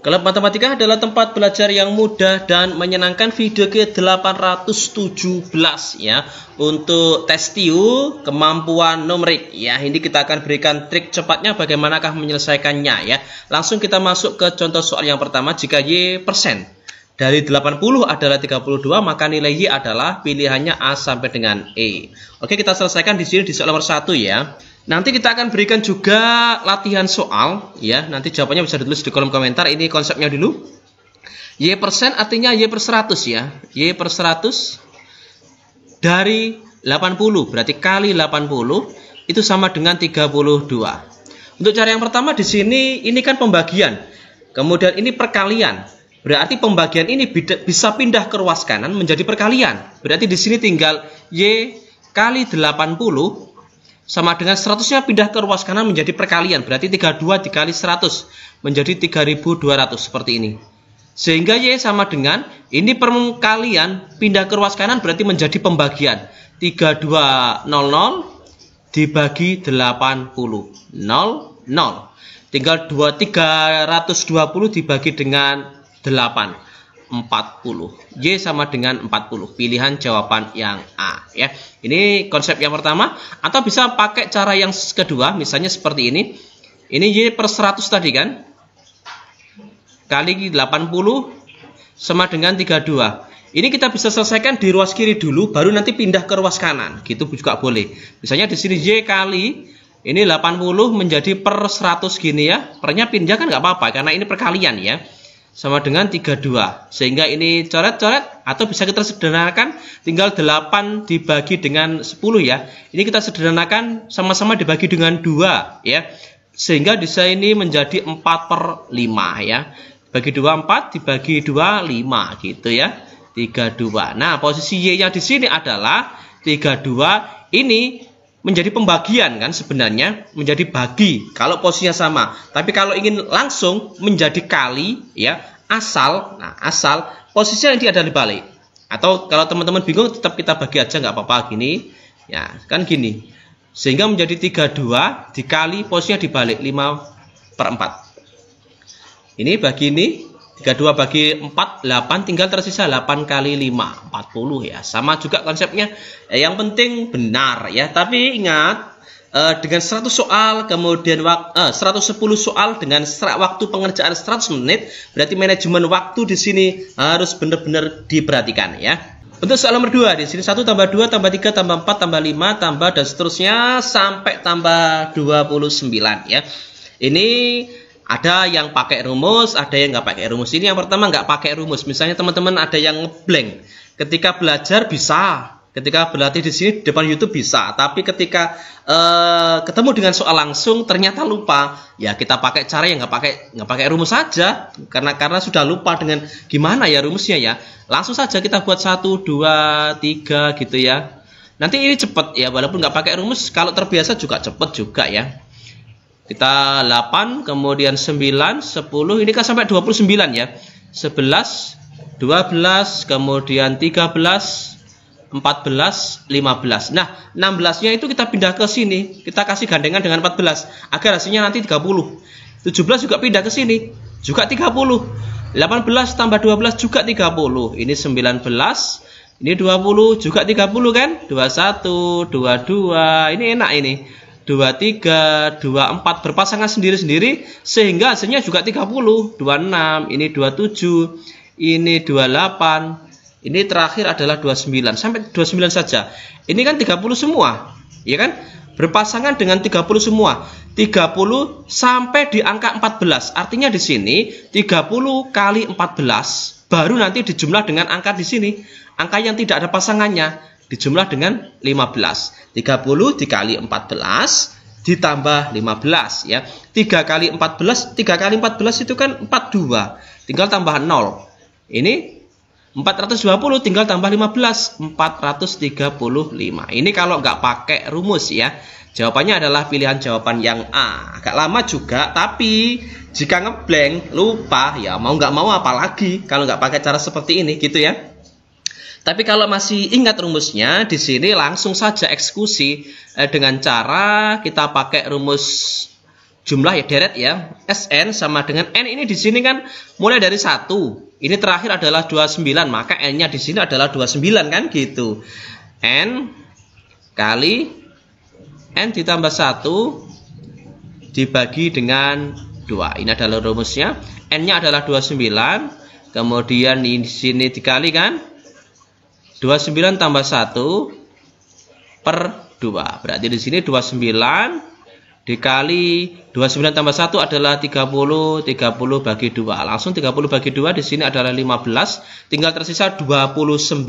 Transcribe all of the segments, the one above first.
Klub Matematika adalah tempat belajar yang mudah dan menyenangkan. Video ke-817 ya, untuk tes TIU kemampuan numerik ya. Ini kita akan berikan trik cepatnya bagaimanakah menyelesaikannya ya. Langsung kita masuk ke contoh soal yang pertama. Jika Y% dari 80 adalah 32, maka nilai Y adalah pilihannya A sampai dengan E. Oke, kita selesaikan di sini di soal nomor 1 ya. Nanti kita akan berikan juga latihan soal ya. Nanti jawabannya bisa ditulis di kolom komentar. Ini konsepnya dulu. Y% artinya Y per 100 ya. Y per 100 dari 80 berarti kali 80 itu sama dengan 32. Untuk cara yang pertama di sini ini kan pembagian. Kemudian ini perkalian. Berarti pembagian ini bisa pindah ke ruas kanan menjadi perkalian. Berarti di sini tinggal Y kali 80 sama dengan 100-nya pindah ke ruas kanan menjadi perkalian. Berarti 32 dikali 100 menjadi 3200 seperti ini. Sehingga Y sama dengan ini perkalian pindah ke ruas kanan berarti menjadi pembagian. 3200 dibagi 80. 0, 0. Tinggal 320 dibagi dengan 8. 40. Y sama dengan 40. Pilihan jawaban yang A ya. Ini konsep yang pertama. Atau bisa pakai cara yang kedua. Misalnya seperti ini. Ini Y per 100 tadi kan. Kali 80 sama dengan 32. Ini kita bisa selesaikan di ruas kiri dulu. Baru nanti pindah ke ruas kanan. Gitu juga boleh. Misalnya di sini Y kali ini 80 menjadi per 100 gini ya. Pernya pindah kan nggak apa-apa. Karena ini perkalian ya. Sama dengan 32. Sehingga ini coret-coret atau bisa kita sederhanakan tinggal 8 dibagi dengan 10 ya. Ini kita sederhanakan sama-sama dibagi dengan 2 ya. Sehingga bisa ini menjadi 4 per 5 ya. Bagi 2 4 dibagi 2 5 gitu ya. 32. Nah, posisi Y-nya di sini adalah 32 ini menjadi pembagian kan sebenarnya, menjadi bagi kalau posisinya sama. Tapi kalau ingin langsung menjadi kali ya, asal posisinya nanti ada dibalik. Atau kalau teman-teman bingung tetap kita bagi aja nggak apa-apa gini. Ya, kan gini. Sehingga menjadi 32 dikali posisinya dibalik 5 per 4. Ini bagi ini 32 bagi 4, 8, tinggal tersisa 8 kali 5, 40 ya. Sama juga konsepnya, yang penting benar ya. Tapi ingat, dengan 100 soal, kemudian 110 soal dengan waktu pengerjaan 100 menit, berarti manajemen waktu di sini harus benar-benar diperhatikan ya. Untuk soal nomor 2, di sini 1 tambah 2 tambah 3 tambah 4 tambah 5 tambah dan seterusnya sampai tambah 29 ya. Ini ada yang pakai rumus, ada yang nggak pakai rumus. Ini yang pertama nggak pakai rumus. Misalnya teman-teman ada yang ngeblank. Ketika belajar bisa, ketika berlatih di sini di depan YouTube bisa. Tapi ketika ketemu dengan soal langsung ternyata lupa. Ya kita pakai cara yang nggak pakai rumus saja. Karena sudah lupa dengan gimana ya rumusnya ya. Langsung saja kita buat 1, 2, 3 gitu ya. Nanti ini cepet ya, walaupun nggak pakai rumus. Kalau terbiasa juga cepet juga ya. Kita 8, kemudian 9, 10, ini kan sampai 29 ya. 11, 12, kemudian 13, 14, 15. Nah, 16-nya itu kita pindah ke sini. Kita kasih gandengan dengan 14 agar hasilnya nanti 30. 17 juga pindah ke sini, juga 30. 18 tambah 12 juga 30. Ini 19, ini 20 juga 30 kan? 21, 22. Ini enak ini. 23, 24 berpasangan sendiri-sendiri sehingga hasilnya juga 30, 26, ini 27, ini 28, ini terakhir adalah 29 sampai 29 saja. Ini kan 30 semua, ya kan? Berpasangan dengan 30 semua. 30 sampai di angka 14. Artinya di sini 30 kali 14 baru nanti dijumlah dengan angka di sini. Angka yang tidak ada pasangannya dijumlah dengan 15. 30 dikali 14 ditambah 15 ya. 3 kali 14 itu kan 42. Tinggal tambah 0. Ini 420 tinggal tambah 15, 435. Ini kalau nggak pakai rumus ya. Jawabannya adalah pilihan jawaban yang A. Agak lama juga, tapi jika ngeblank lupa ya mau nggak mau apalagi kalau nggak pakai cara seperti ini gitu ya. Tapi kalau masih ingat rumusnya, di sini langsung saja eksekusi dengan cara kita pakai rumus jumlah ya deret ya. Sn sama dengan N ini di sini kan mulai dari 1. Ini terakhir adalah 29, maka N-nya di sini adalah 29 kan gitu. N kali N ditambah 1 dibagi dengan 2. Ini adalah rumusnya. N-nya adalah 29. Kemudian di sini dikali kan 29 tambah 1 per 2. Berarti di sini 29 dikali 29 tambah 1 adalah 30. 30 bagi 2. Langsung 30 bagi 2 di sini adalah 15. Tinggal tersisa 29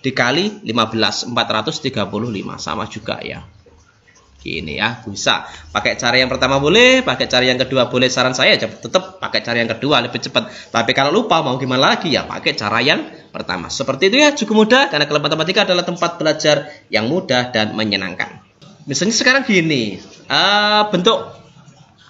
dikali 15. 435. Sama juga ya. Gini ya, bisa pakai cara yang pertama boleh, pakai cara yang kedua boleh. Saran saya tetap pakai cara yang kedua, lebih cepat. Tapi kalau lupa mau gimana lagi ya, pakai cara yang pertama. Seperti itu ya, cukup mudah karena kelas matematika adalah tempat belajar yang mudah dan menyenangkan. Misalnya sekarang gini, bentuk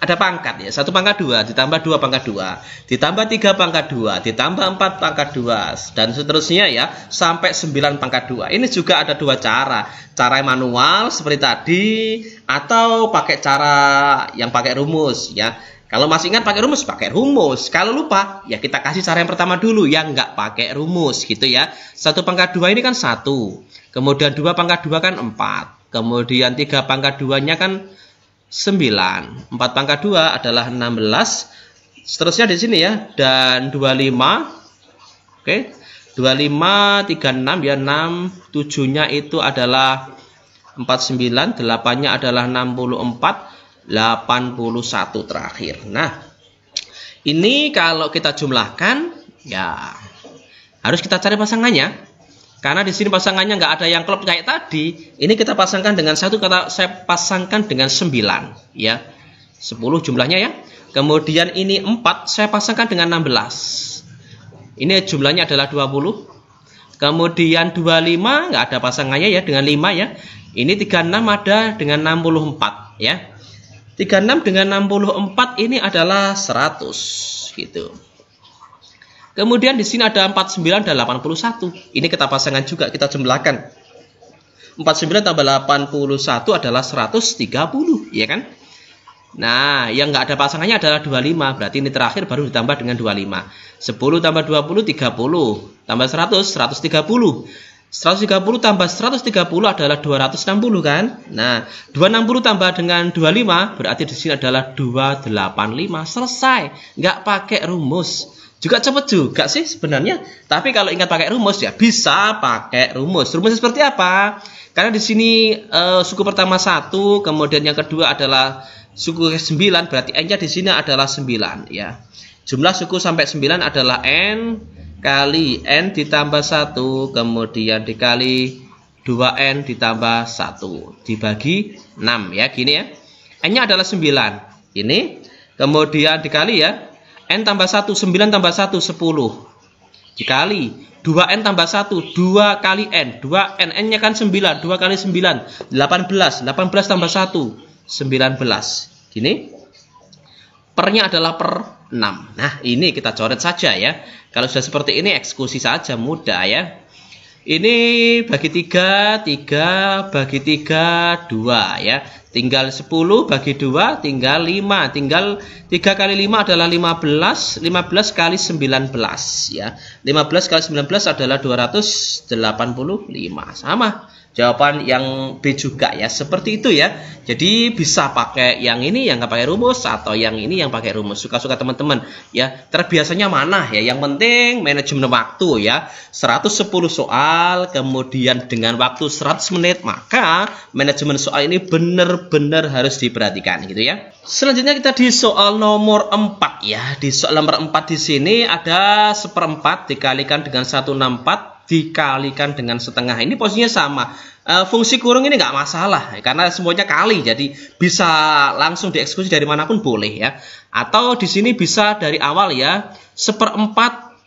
ada pangkat ya, 1 pangkat 2 ditambah 2 pangkat 2 ditambah 3 pangkat 2 ditambah 4 pangkat 2 dan seterusnya ya sampai 9 pangkat 2. Ini juga ada 2 cara. Cara manual seperti tadi atau pakai cara yang pakai rumus ya. Kalau masih ingat pakai rumus. Kalau lupa ya kita kasih cara yang pertama dulu yang nggak pakai rumus gitu ya. 1 pangkat 2 ini kan 1. Kemudian 2 pangkat 2 kan 4. Kemudian 3 pangkat 2-nya kan 9. 4 pangkat 2 adalah 16. Seterusnya di sini ya. Dan 25. Oke. 25, 36 ya 6. 7-nya itu adalah 49. 8-nya adalah 64. 81 terakhir. Nah, ini kalau kita jumlahkan ya harus kita cari pasangannya. Karena di sini pasangannya nggak ada yang klop kayak tadi. Ini kita pasangkan dengan 1, kata saya pasangkan dengan 9 ya. 10 jumlahnya ya. Kemudian ini 4 saya pasangkan dengan 16. Ini jumlahnya adalah 20. Kemudian 25 nggak ada pasangannya ya dengan 5 ya. Ini 36 ada dengan 64 ya. 36 dengan 64 ini adalah 100 gitu. Kemudian di sini ada 49 dan 81. Ini kita pasangkan juga, kita jumlahkan. 49 tambah 81 adalah 130, ya kan? Nah, yang nggak ada pasangannya adalah 25. Berarti ini terakhir baru ditambah dengan 25. 10 tambah 20, 30. Tambah 100, 130. 130 tambah 130 adalah 260 kan? Nah, 260 tambah dengan 25 berarti di sini adalah 285. Selesai. Nggak pakai rumus. Juga cepet juga sih sebenarnya. Tapi kalau ingat pakai rumus ya bisa pakai rumus. Rumusnya seperti apa? Karena di sini suku pertama 1, kemudian yang kedua adalah suku ke-9, berarti n-nya di sini adalah 9 ya. Jumlah suku sampai 9 adalah n kali n ditambah 1, kemudian dikali 2n ditambah 1 dibagi 6 ya, gini ya. N-nya adalah 9. Ini kemudian dikali ya. N tambah 1, 9 tambah 1, 10. Dikali 2n tambah 1, 2 kali n. 2n, n-nya kan 9, 2 kali 9, 18. 18 tambah 1, 19. Gini. Pernya adalah per 6. Nah, ini kita coret saja ya. Kalau sudah seperti ini eksekusi saja, mudah ya. Ini bagi 3, 3 bagi 3, 2 ya. Tinggal 10 bagi 2, tinggal 5. Tinggal 3 kali 5 adalah 15. 15 kali 19 ya. 15 kali 19 adalah 285. Sama. Jawaban yang B juga ya, seperti itu ya. Jadi bisa pakai yang ini yang nggak pakai rumus atau yang ini yang pakai rumus. Suka-suka teman-teman ya. Terbiasanya mana ya? Yang penting manajemen waktu ya. 110 soal kemudian dengan waktu 100 menit, maka manajemen soal ini benar-benar harus diperhatikan gitu ya. Selanjutnya kita di soal nomor 4 ya. Di soal nomor 4 di sini ada 1/4 dikalikan dengan 1/64 dikalikan dengan setengah. Ini posisinya sama. Fungsi kurung ini nggak masalah karena semuanya kali, jadi bisa langsung dieksekusi dari manapun boleh ya. Atau di sini bisa dari awal ya. 1/4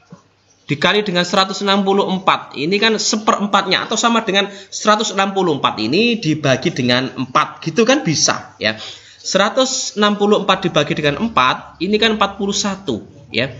dikali dengan 164. Ini kan 1/4-nya atau sama dengan 164 ini dibagi dengan 4 gitu kan bisa ya. 164 dibagi dengan 4 ini kan 41 ya.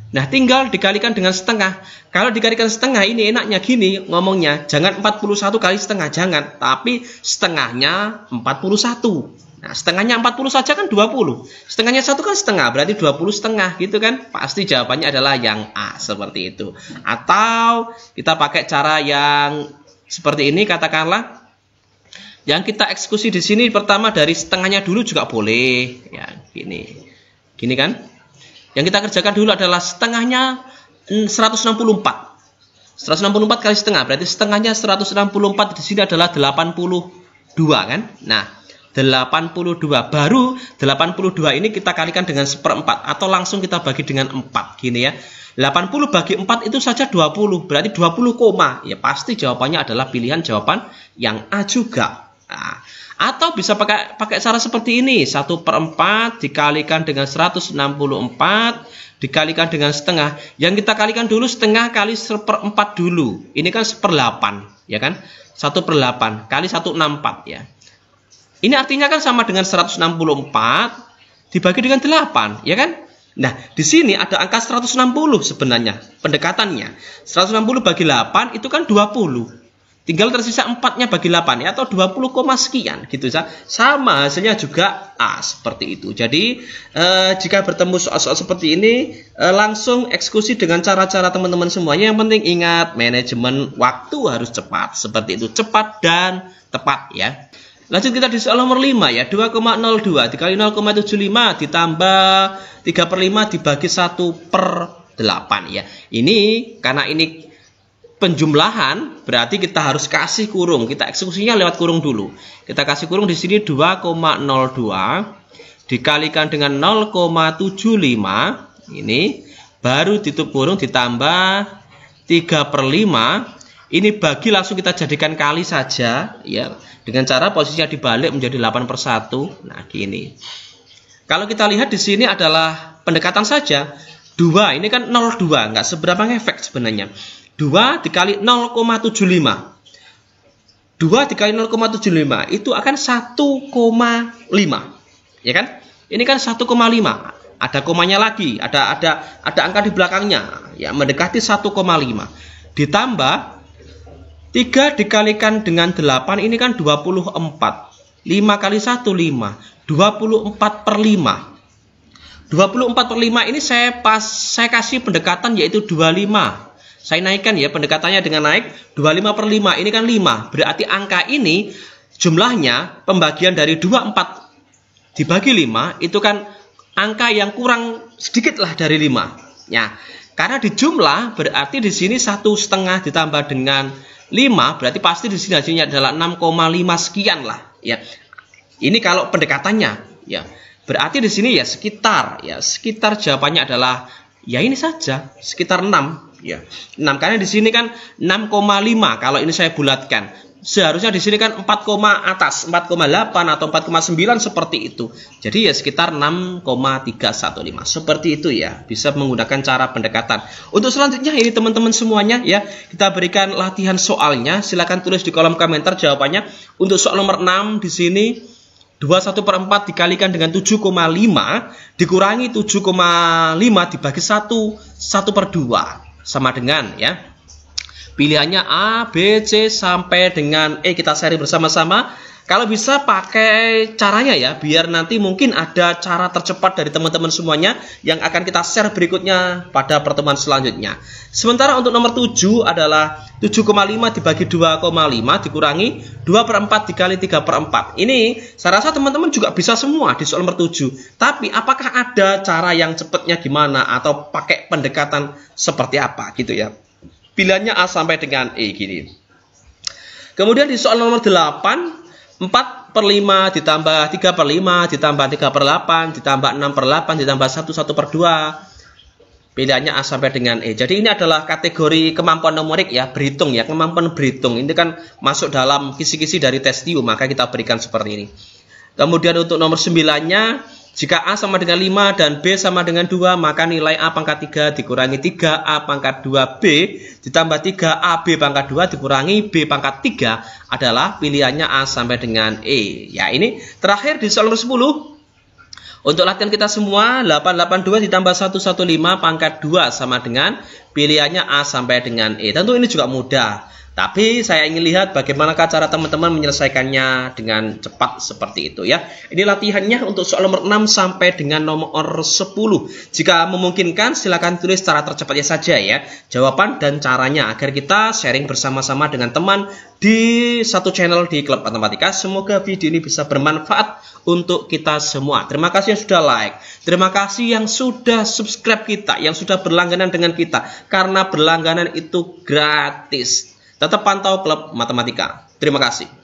Nah, tinggal dikalikan dengan setengah. Kalau dikalikan setengah ini enaknya gini ngomongnya. Jangan 41 kali setengah, jangan. Tapi setengahnya 41. Nah, setengahnya 40 saja kan 20. Setengahnya 1 kan setengah, berarti 20 setengah gitu kan. Pasti jawabannya adalah yang A, seperti itu. Atau kita pakai cara yang seperti ini, katakanlah yang kita eksekusi di sini pertama dari setengahnya dulu juga boleh. Ya, gini. Gini kan? Yang kita kerjakan dulu adalah setengahnya 164. 164 kali setengah, berarti setengahnya 164 di sini adalah 82 kan? Nah, 82 baru 82 ini kita kalikan dengan 1/4 atau langsung kita bagi dengan 4 gini ya. 80 bagi 4 itu saja 20, berarti 20 koma. Ya pasti jawabannya adalah pilihan jawaban yang A juga. Nah, atau bisa pakai cara seperti ini, 1/4 dikalikan dengan 164 dikalikan dengan setengah. Yang kita kalikan dulu setengah kali 1/4 dulu. Ini kan 1/8 ya kan? 1/8 kali 164 ya. Ini artinya kan sama dengan 164 dibagi dengan 8, ya kan? Nah, di sini ada angka 160 sebenarnya, pendekatannya. 160 bagi 8 itu kan 20. Tinggal tersisa 4-nya bagi 8 ya, atau 20, sekian gitu. Sama hasilnya juga A, seperti itu. Jadi, jika bertemu soal-soal seperti ini, langsung eksekusi dengan cara-cara teman-teman semuanya. Yang penting ingat, manajemen waktu harus cepat. Seperti itu, cepat dan tepat ya. Lanjut kita di soal nomor 5 ya, 2,02 dikali 0,75 ditambah 3/5 dibagi 1/8 ya. Ini karena ini penjumlahan berarti kita harus kasih kurung. Kita eksekusinya lewat kurung dulu. Kita kasih kurung di sini 2,02 dikalikan dengan 0,75 ini baru ditutup kurung ditambah 3/5. Ini bagi langsung kita jadikan kali saja ya. Dengan cara posisinya dibalik menjadi 8/1. Nah, gini. Kalau kita lihat di sini adalah pendekatan saja. 2 ini kan 0,2, nggak seberapa ngefek sebenarnya. 2 dikali 0,75. 2 dikali 0,75 itu akan 1,5. Ya kan? Ini kan 1,5. Ada komanya lagi, ada angka di belakangnya ya, mendekati 1,5. Ditambah 3 dikalikan dengan 8 ini kan 24. 5 kali 1, 5. 24/5. 24/5 ini saya kasih pendekatan yaitu 25. Saya naikkan ya pendekatannya dengan naik 25/5. Ini kan 5. Berarti angka ini jumlahnya pembagian dari 24 dibagi 5 itu kan angka yang kurang sedikit lah dari 5. Ya, karena dijumlah berarti di sini 1,5 ditambah dengan 5 berarti pasti di sini hasilnya adalah 6,5 sekian lah ya. Ini kalau pendekatannya ya. Berarti di sini ya sekitar jawabannya adalah ya ini saja sekitar 6 ya. 6 karena di sini kan 6,5 kalau ini saya bulatkan. Seharusnya di sini kan 4, atas 4,8 atau 4,9 seperti itu. Jadi ya sekitar 6,315 seperti itu ya. Bisa menggunakan cara pendekatan. Untuk selanjutnya ini teman-teman semuanya ya, kita berikan latihan soalnya. Silakan tulis di kolom komentar jawabannya. Untuk soal nomor 6 di sini 21/4 dikalikan dengan 7,5 dikurangi 7,5 dibagi 1/2 sama dengan ya. Pilihannya A, B, C, sampai dengan E. Kita seri bersama-sama. Kalau bisa pakai caranya ya, biar nanti mungkin ada cara tercepat dari teman-teman semuanya yang akan kita share berikutnya pada pertemuan selanjutnya. Sementara untuk nomor 7 adalah 7,5 dibagi 2,5 dikurangi 2/4 dikali 3/4. Ini saya rasa teman-teman juga bisa semua di soal nomor 7. Tapi apakah ada cara yang cepatnya gimana atau pakai pendekatan seperti apa gitu ya. Pilihannya A sampai dengan E gini. Kemudian di soal nomor 8, 4/5 ditambah 3/5 ditambah 3/8 ditambah 6/8 ditambah 1/2. Pilihannya A sampai dengan E. Jadi ini adalah kategori kemampuan numerik ya, berhitung ya, kemampuan berhitung. Ini kan masuk dalam kisi-kisi dari tes TIU, maka kita berikan seperti ini. Kemudian untuk nomor 9-nya, jika A sama dengan 5 dan B sama dengan 2, maka nilai A pangkat 3 dikurangi 3A pangkat 2B ditambah 3AB pangkat 2 dikurangi B pangkat 3 adalah pilihannya A sampai dengan E. Ya, ini terakhir di soal nomor 10. Untuk latihan kita semua, 882 ditambah 115 pangkat 2 sama dengan pilihannya A sampai dengan E. Tentu ini juga mudah. Tapi saya ingin lihat bagaimana cara teman-teman menyelesaikannya dengan cepat seperti itu ya. Ini latihannya untuk soal nomor 6 sampai dengan nomor 10. Jika memungkinkan silakan tulis cara tercepatnya saja ya, jawaban dan caranya agar kita sharing bersama-sama dengan teman di satu channel di Klub Matematika. Semoga video ini bisa bermanfaat untuk kita semua. Terima kasih yang sudah like, terima kasih yang sudah subscribe kita, yang sudah berlangganan dengan kita, karena berlangganan itu gratis. Tetap pantau Klub Matematika. Terima kasih.